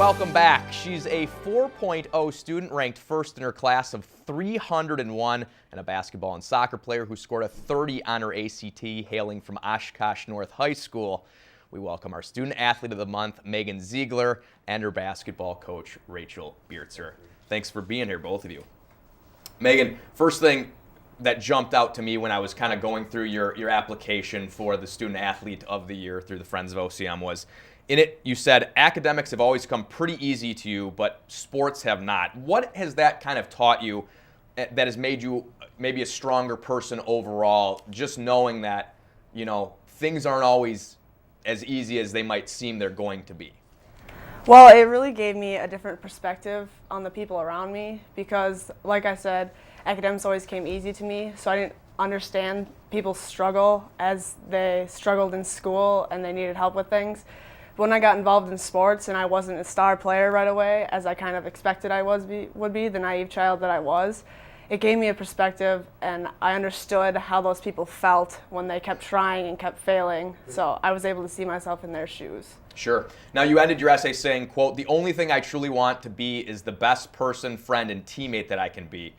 welcome back. She's a 4.0 student ranked first in her class of 301 and a basketball and soccer player who scored a 30 on her ACT, hailing from Oshkosh North High School. We welcome our Student Athlete of the Month, Meghan Ziegler, and her basketball coach, Rachel Beertzer. Thanks for being here, both of you. Meghan, first thing that jumped out to me when I was kind of going through your application for the Student Athlete of the Year through the Friends of OCM was, in it, you said academics have always come pretty easy to you, but sports have not. What has that kind of taught you that has made you maybe a stronger person overall, just knowing that, you know, things aren't always as easy as they might seem they're going to be? Well, it really gave me a different perspective on the people around me because, like I said, academics always came easy to me, so I didn't understand people's struggle as they struggled in school and they needed help with things. But when I got involved in sports and I wasn't a star player right away, as I kind of expected I would be, the naive child that I was, it gave me a perspective and I understood how those people felt when they kept trying and kept failing. So I was able to see myself in their shoes. Sure. Now, you ended your essay saying, quote, "The only thing I truly want to be is the best person, friend, and teammate that I can be."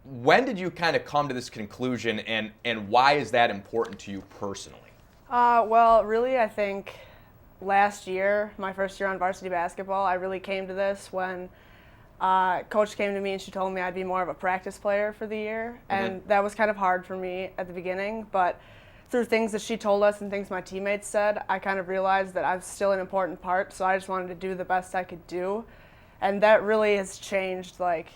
When did you kind of come to this conclusion, and why is that important to you personally? Well, really, I think last year, my first year on varsity basketball, I really came to this when Coach came to me and she told me I'd be more of a practice player for the year. And that was kind of hard for me at the beginning, but through things that she told us and things my teammates said, I kind of realized that I was still an important part, so I just wanted to do the best I could do. And that really has changed, like,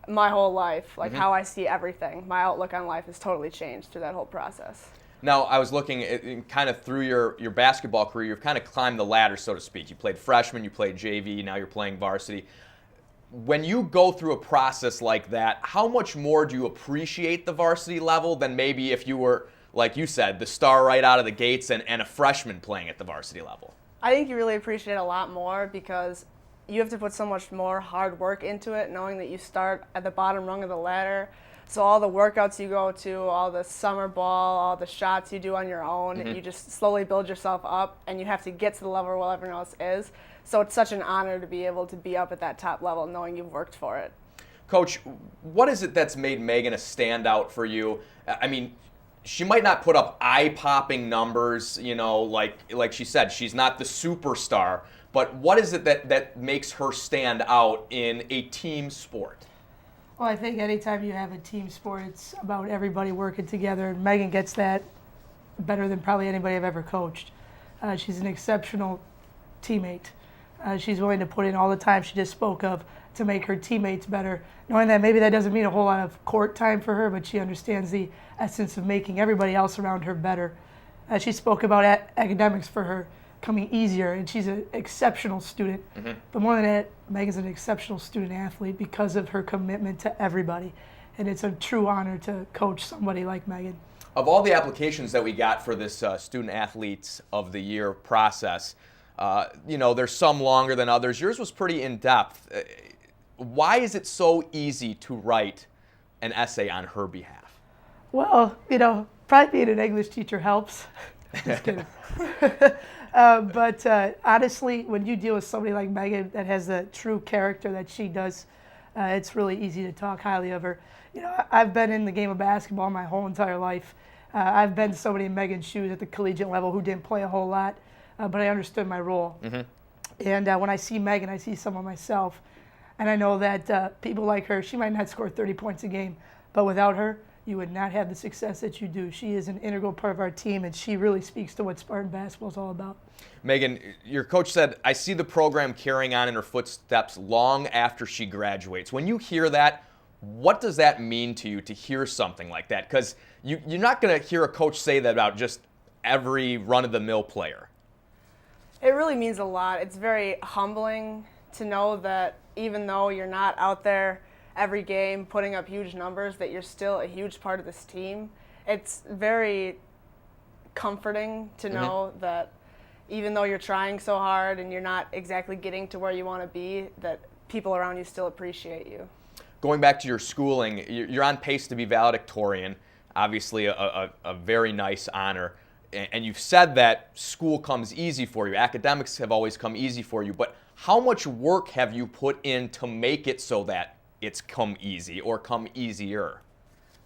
my whole life, like how I see everything. My outlook on life has totally changed through that whole process. Now, I was looking at kind of through your basketball career, you've kind of climbed the ladder, so to speak. You played freshman, you played JV, now you're playing varsity. When you go through a process like that, how much more do you appreciate the varsity level than maybe if you were, like you said, the star right out of the gates and a freshman playing at the varsity level? I think you really appreciate it a lot more because you have to put so much more hard work into it, knowing that you start at the bottom rung of the ladder. So all the workouts you go to, all the summer ball, all the shots you do on your own, you just slowly build yourself up, and you have to get to the level where everyone else is. So it's such an honor to be able to be up at that top level, knowing you've worked for it. Coach, what is it that's made Meghan a standout for you? I mean, she might not put up eye-popping numbers, you know, like she said, she's not the superstar, but what is it that makes her stand out in a team sport? Well, I think anytime you have a team sport, it's about everybody working together. And Meghan gets that better than probably anybody I've ever coached. She's an exceptional teammate. She's willing to put in all the time she just spoke of to make her teammates better. Knowing that maybe that doesn't mean a whole lot of court time for her, but she understands the essence of making everybody else around her better. She spoke about academics for her coming easier, and she's an exceptional student. But more than that, Meghan's an exceptional student athlete because of her commitment to everybody. And it's a true honor to coach somebody like Meghan. Of all the applications that we got for this Student Athletes of the Year process, you know, there's some longer than others. Yours was pretty in-depth. Why is it so easy to write an essay on her behalf? Well, you know, probably being an English teacher helps. Just kidding. But honestly, when you deal with somebody like Meghan that has the true character that she does, it's really easy to talk highly of her. You know, I've been in the game of basketball my whole entire life. I've been somebody in Meghan's shoes at the collegiate level who didn't play a whole lot, but I understood my role. And when I see Meghan, I see someone myself. And I know that people like her, she might not score 30 points a game, but without her, you would not have the success that you do. She is an integral part of our team, and she really speaks to what Spartan basketball is all about. Meghan, your coach said, "I see the program carrying on in her footsteps long after she graduates." When you hear that, what does that mean to you to hear something like that? Because you're not going to hear a coach say that about just every run-of-the-mill player. It really means a lot. It's very humbling to know that even though you're not out there every game putting up huge numbers, that you're still a huge part of this team. It's very comforting to know that even though you're trying so hard and you're not exactly getting to where you want to be, that people around you still appreciate you. Going back to your schooling, you're on pace to be valedictorian, obviously a very nice honor. And you've said that school comes easy for you. Academics have always come easy for you. But How much work have you put in to make it so that it's come easy or come easier?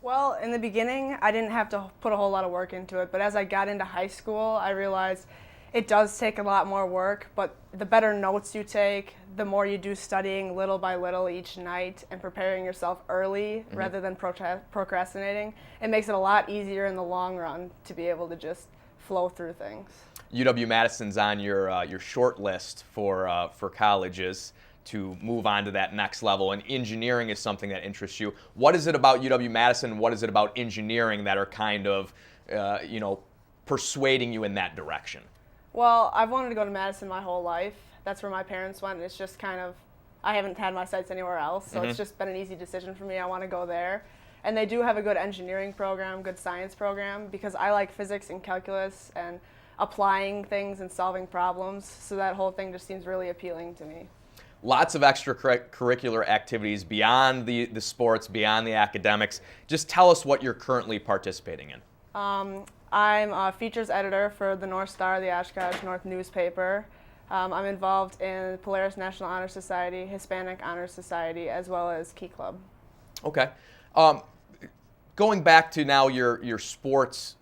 Well, in the beginning, I didn't have to put a whole lot of work into it, but as I got into high school, I realized it does take a lot more work, but the better notes you take, the more you do studying little by little each night and preparing yourself early rather than procrastinating, it makes it a lot easier in the long run to be able to just flow through things. UW-Madison's on your short list for colleges to move on to that next level, and engineering is something that interests you. What is it about UW-Madison? What is it about engineering that are kind of, persuading you in that direction? Well, I've wanted to go to Madison my whole life. That's where my parents went, and it's just kind of, I haven't had my sights anywhere else, so it's just been an easy decision for me. I want to go there. And they do have a good engineering program, good science program, because I like physics and calculus and applying things and solving problems, so that whole thing just seems really appealing to me. Lots of extracurricular activities beyond the sports, beyond the academics. Just tell us what you're currently participating in. I'm a features editor for the North Star, the Oshkosh North newspaper. I'm involved in Polaris National Honor Society, Hispanic Honor Society, as well as Key Club. Okay. Going back to now your sports,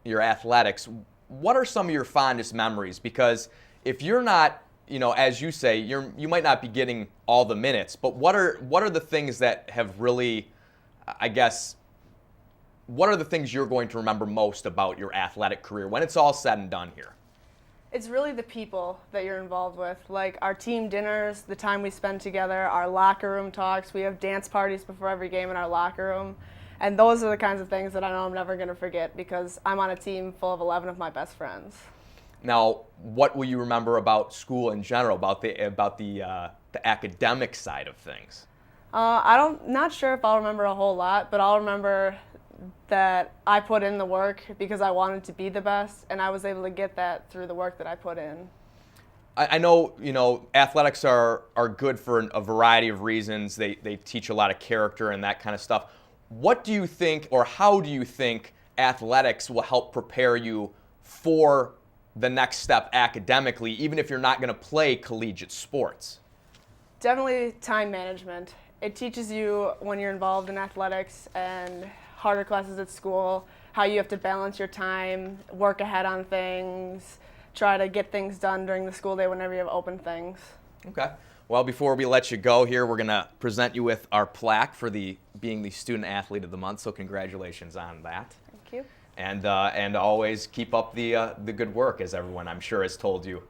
your athletics, what are some of your fondest memories? Because if you're not, as you say, you might not be getting all the minutes, but what are the things that have really, I guess, what are the things you're going to remember most about your athletic career when it's all said and done here? It's really the people that you're involved with, like our team dinners, the time we spend together, our locker room talks. We have dance parties before every game in our locker room. And those are the kinds of things that I know I'm never going to forget because I'm on a team full of 11 of my best friends. Now, what will you remember about school in general, about the academic side of things? Not sure if I'll remember a whole lot, but I'll remember that I put in the work because I wanted to be the best, and I was able to get that through the work that I put in. I know, athletics are good for a variety of reasons. They teach a lot of character and that kind of stuff. What do you think, or how do you think athletics will help prepare you for the next step academically, even if you're not going to play collegiate sports? Definitely time management. It teaches you when you're involved in athletics and harder classes at school, how you have to balance your time, work ahead on things, try to get things done during the school day whenever you have open things. Okay. Well, before we let you go here, we're going to present you with our plaque for being the Student Athlete of the Month, so congratulations on that. Thank you. And always keep up the good work, as everyone I'm sure has told you.